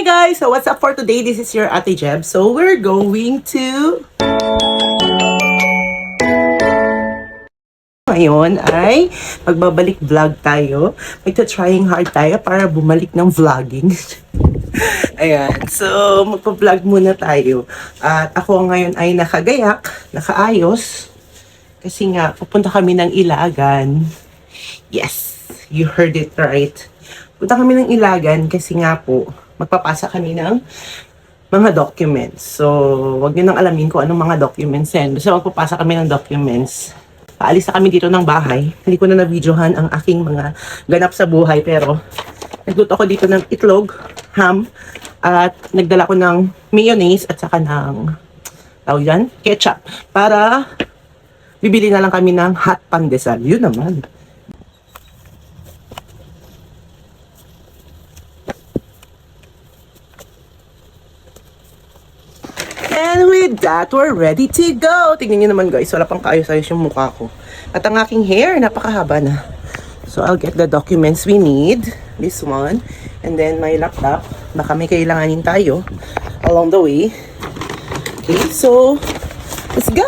Hi guys! So what's up for today? This is your Ate Jeb. So we're going to... Ngayon ay magbabalik vlog tayo. Magta-trying hard tayo para bumalik ng vlogging. Ayan. So magpa-vlog muna tayo. At ako ngayon ay nakagayak, nakaayos. Kasi nga, pupunta kami ng Ilagan. Yes! You heard it right. Punta kami ng Ilagan kasi nga po, magpapasa kami ng mga documents. So, wag niyo nang alamin kung anong mga documents yan. Basta magpapasa kami ng documents. Paalis na kami dito ng bahay. Hindi ko na na-videohan ang aking mga ganap sa buhay. Pero, nagluto ako dito ng itlog, ham, at nagdala ko ng mayonnaise at saka ng, tawag yan, ketchup. Para, bibili na lang kami ng hot pandesal. Yun naman. And with that, we're ready to go. Tingnan nyo naman guys, wala pang kaayos-ayos yung mukha ko. At ang aking hair, napakahaba na. So I'll get the documents we need. This one. And then my laptop. Baka may kailanganin tayo along the way. Okay, so let's go!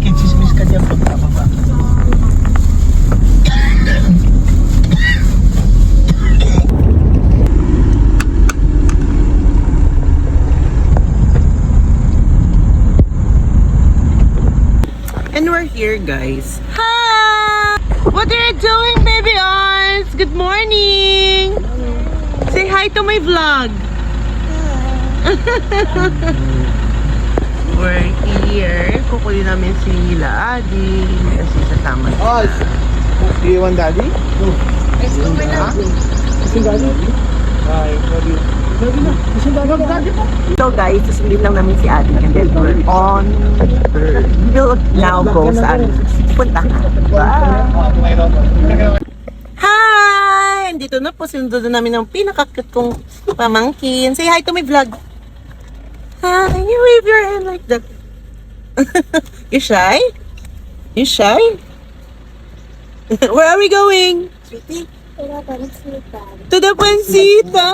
Chismis ka dyan pagkababa. And we're here, guys. Hi! What are you doing, baby eyes? Good morning! Say hi to my vlog. We're here. Kukunin namin si Lila Adi kasi sasama Oh, siya. do you want daddy? No. Let's go with us. Kasi daddy? Ay, daddy. Daddy na. Kasi daddy po. So guys, susundin lang namin si Adi and then we're on. We'll now go sa puntahan. Bye! Hi! Andito na po. Sinundo na namin ng pinaka-cute kong pamangkin. Say hi to my vlog. Hi! You wave your hand like that. You shy? You shy? Where are we going? Sweetie, wala pa ng sita. To the Pansita!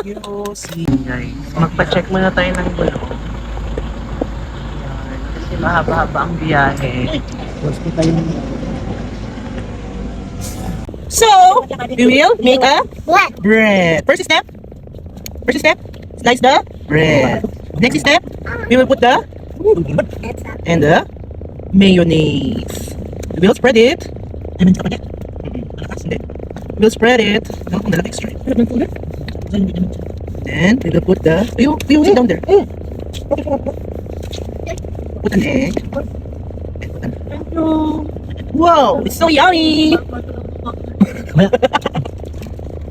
You see. Guys, magpa-check muna tayo ng gulo. Kasi mahaba-haba ang biyahe. Tapos po tayo. So, we will make a What? bread. First step, slice the bread. Next step, we will put the and the mayonnaise. We will spread it. Lemon ka pa dyan? Malakas, hindi. We will spread it. Ano kung dala extra? Then, we will put the... You sit down there. Put an egg. And put an... Wow! It's so yummy!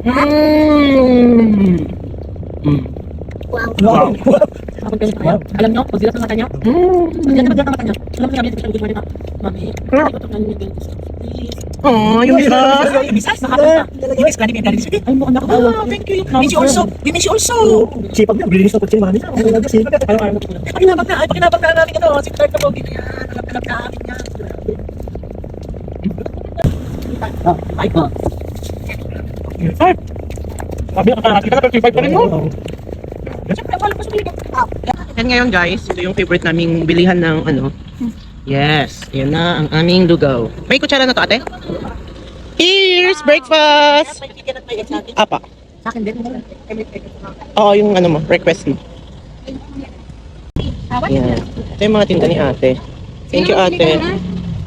Mmm! Wow. Wow. Alam nyo, pag dilap ng mata niya, dilap ng mata niya. Alam mo sinabi niya, hindi ko na mami. Ito na yung dentist. Oh, yung isa! Bisas, nakakanta. Yung ex-granny may galing siya. Ay mo, anak ko. Thank you. We miss you also. We miss you also. Sipag na, bilinis na pagsin mami. Sipag na, ayaw mo. Pakinabag na, ay pakinabag na namin ito. Si Clark na pogi na yan. Alam na amin niya. Ay ko. Sabi, nakakakita ka, 35 pa rin mo. And ngayon guys, ito yung favorite naming bilihan ng ano. Yes, yan na ang aming lugaw. May kutsara na to ate? Here's breakfast! Apa? Sa akin din. Oo, yung ano mo, request mo. Yan. Ito yung mga tinda ni ate. Thank you ate.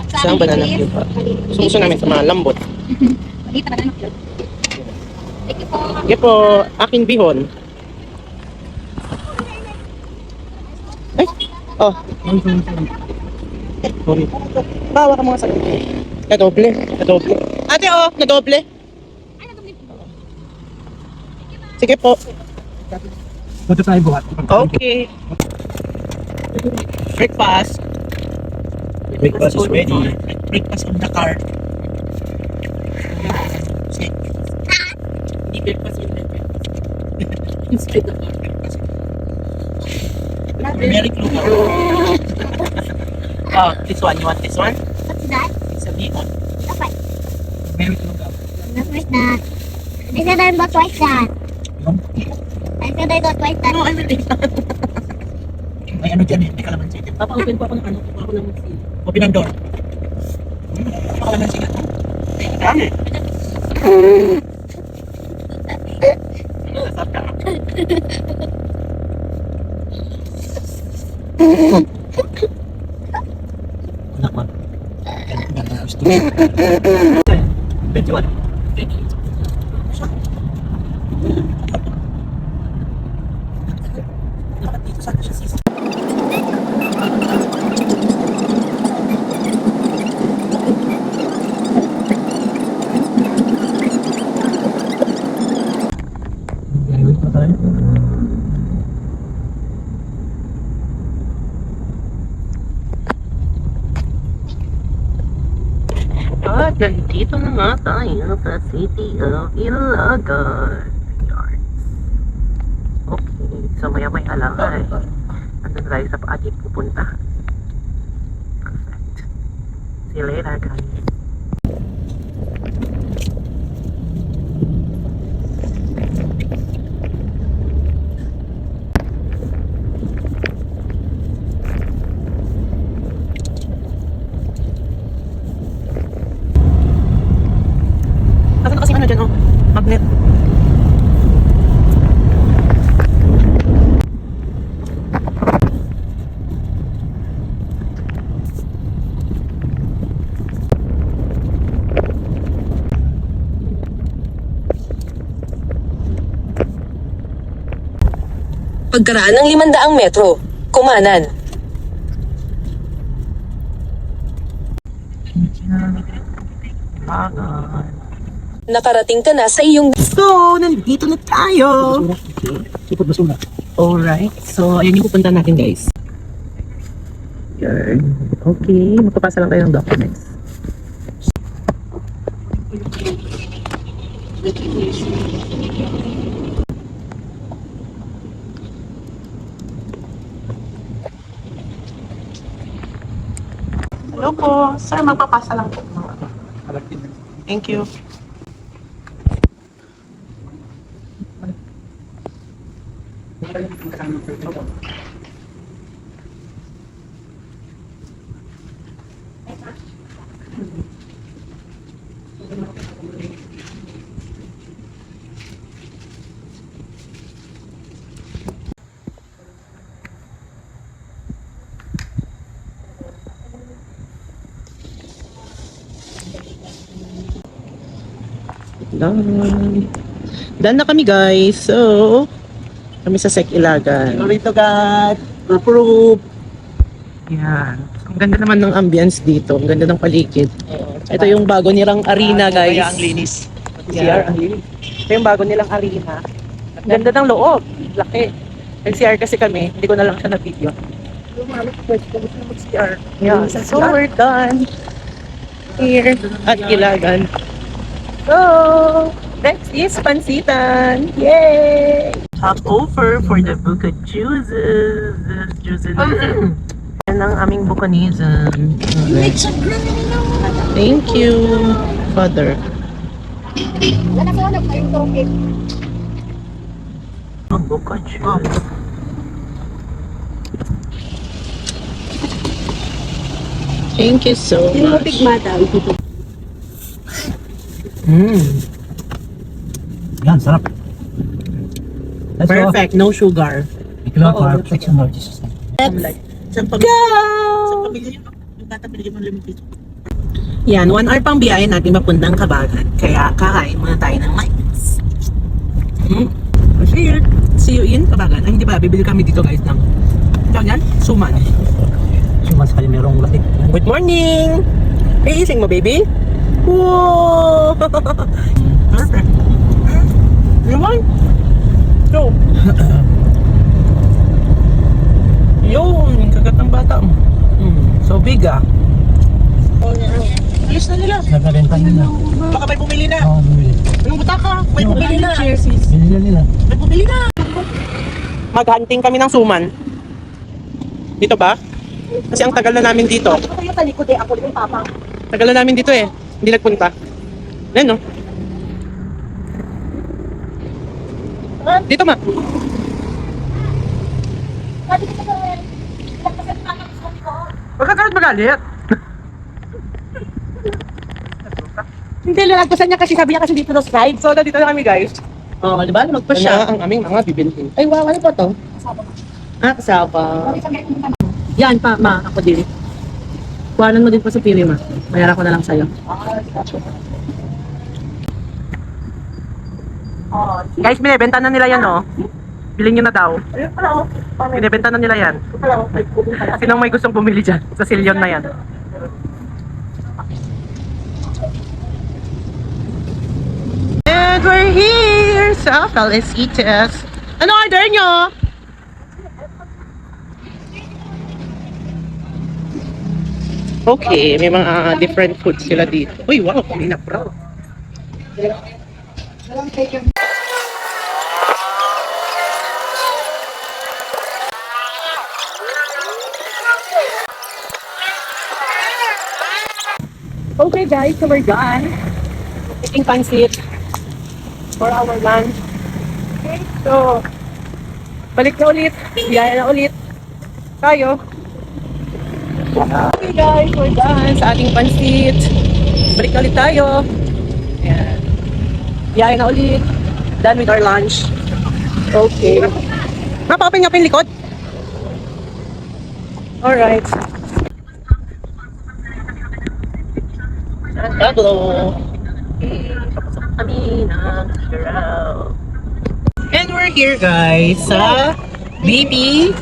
Isang banana cube pa. Gusto namin sa mga lambot. Sige po, aking bihon. Ay, oh. Sorry. Bawa ka mga sakit. Nadoble. Ate oh, nadoble. Sige po. Punta tayo buhat. Okay. Breakfast. Breakfast is ready. Breakfast on the car. Hindi breakfast in the car. Instead of breakfast. Very cute. Oh, this one. You want this one? What's that? It's a big one. Okay. Very cute. Not like that. I said I'm not like that. I said I don't like that. No, I'm really May ano dyan eh. May kalamansi dyan. Papa-open po ako ng ano. Kuha ako ng seal. Open ang door. May kalamansi ka. Dami. Nasap ka. Anak mo. Gusto. 21. Dapat dito sa siya sis. Wait pa tayo. At nandito na nga tayo sa City of Ilagan. Okay, so maya-maya lang ay andun tayo sa ating pupuntahan. Perfect. See you later, guys. Asan na kasi ano dyan, oh? Magnet. Pagkaraan ng 500 metro, Kumanan. Nakarating ka na sa iyong So, nandito na tayo. Ikot basura. Alright. So, ayun yung pupunta natin, guys. Yan. Okay. Magpapasa lang tayo ng documents. Hello po. Sir, magpapasa lang po. Thank you. Done na kami, guys. So, kami sa Sec Ilagan. Glory to God. Approve. Yan. Ang ganda naman ng ambience dito. Ang ganda ng paligid. Ito yung bago nilang arena, guys. Kaya ang linis. Yeah. CR ang linis. Ito yung bago nilang arena. Ang ganda ng loob. Laki. Nag-CR kasi kami. Hindi ko na lang siya na-video. Yeah. So, we're done. Here at Ilagan. So, next is Pansitan. Yay! Hop over for the buka juices. Juices. Yan ang aming bukanism. Thank you, Father. Wala ko na kayo tubig. Ang buka juice. Thank you so much. Yan, sarap. Let's Perfect, no sugar. Go. Ikaw protection Lord Jesus. Go! Yan, 1 hour pang biyahe natin papuntang Kabagan. Kaya kakain muna tayo ng mics. See you in Kabagan. Ay, hindi ba? Bibili kami dito, guys, ng tawag yan? Suman. Sumas kali merong latik. Good morning! Hey, ising mo, baby? Whoa! Perfect. You want? Go! Yun, kagat ng bata mo. So big, ah. Alis na nila. Nagbebenta nila. Baka may bumili na. Oo, bumili. Anong butaka? May bumili na. Binili nila. May bumili na. Maghunting kami ng suman. Dito ba? Kasi ang tagal na namin dito. Ako kayo sa likod eh. Ako yung papa. Tagal na namin dito eh. Hindi nagpunta. Yan no? Dito ma. Sabi ko sa rin. Lagpasan pa ng sabi ko. Magkakaroon magalit. Hindi, lalagpasan niya kasi sabi niya kasi dito na slide. So, dito na kami guys. Oo, di ba? Lumagpas Ano siya. ang aming mga bibilhin. Ay, wow. Ano po to? Ah, kasaba. Yan pa, ma. Ako din. Kuhanan mo din pa sa pili, ma. Bayaran ko na lang sa'yo. Guys, binibenta na nila yan oh. Bilhin nyo na daw. Binibenta na nila yan. Sinong may gustong bumili dyan? Sa silyon na yan. And we're here sa Felicitas. Ano order nyo? Okay, may mga different foods sila dito. Uy, wow, may na-proud. Okay, guys. So, we're done. Eating pansit for our lunch. Okay, so, balik na ulit. Biyaya na ulit. Tayo. Okay, guys. We're done sa ating pansit. Balik na ulit tayo. Ayan. Biyaya na ulit. Done with our lunch. Okay. Napakapin nga pa yung likod. Alright. Hello. Papasok kami ng Shirao. And we're here guys sa Baby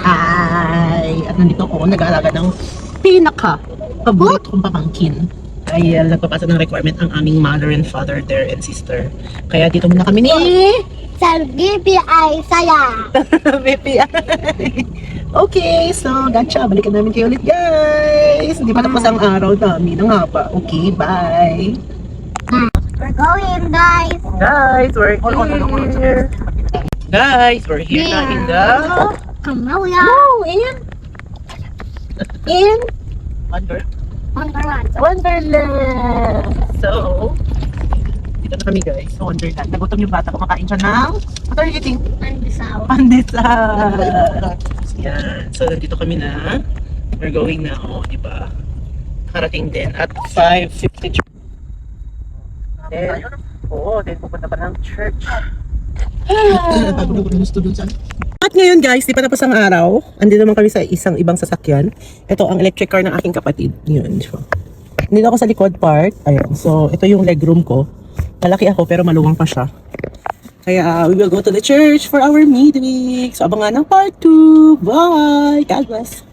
Ay. At nandito ako nag-aalaga ng paborito kong pamangkin. Kaya nagpapasa ng requirement ang aming mother and father there and sister. Kaya dito muna kami ni Sa GPI saya. Baby Ay. Okay, so gotcha. Balikan namin kayo ulit guys. Hindi pa tapos ang araw namin. Ang haba. Okay, bye. We're going, guys. Guys, we're here. Guys, we're here na in the Kamauya. In Wonderland. Wonderland. So, dito na kami guys. So, Wonderland. Nagutom yung bata. Kumakain siya ng what are you eating? Pandisaw. Pandesal. Yan. So, nandito kami na. We're going na. Oh, di ba? Nakarating din at 5:50. Then, then pupunta pa ng church. At ngayon guys, di pa tapos ang araw. Andito naman kami sa isang ibang sasakyan. Ito ang electric car ng aking kapatid. Yun. Nandito ako sa likod part. Ayan. So, ito yung legroom ko. Malaki ako pero maluwang pa siya. Kaya we will go to the church for our midweek. So, abangan ng part 2. Bye! God bless!